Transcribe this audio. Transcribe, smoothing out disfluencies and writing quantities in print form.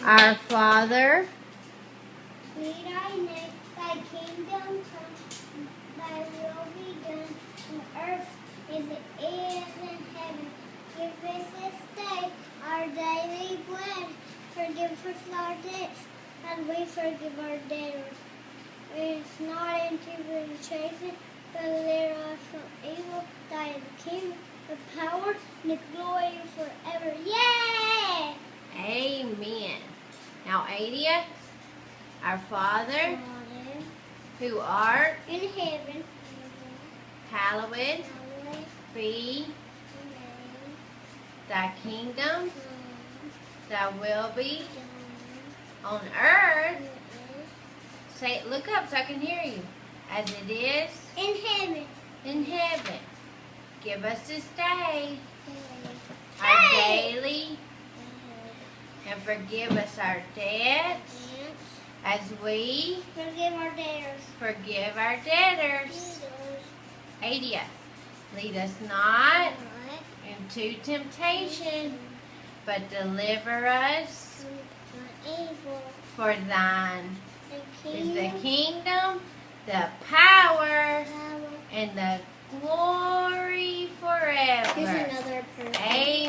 Our Father, Lead thy name, thy kingdom come, thy will be done on earth as it is in heaven. Give us this day our daily bread. Forgive us our debts, and we forgive our debtors. Lead us not into temptation, but deliver us from evil. Thy is the kingdom, the power, and the glory forever. Yay! amen. Now, Adia, our Father, Father, who art, in heaven, hallowed hallowed be be thy kingdom, thy will be done on earth. on earth Say it, look up so I can hear you. As it is in heaven. in heaven. Give us this day our Hey! daily, and forgive us our debts as we Forgive our debtors. forgive our debtors. Adia, lead us not into temptation, but deliver us, Evil. for thine The is the kingdom, kingdom, the power, power. and the glory forever. Here's another person. Amen.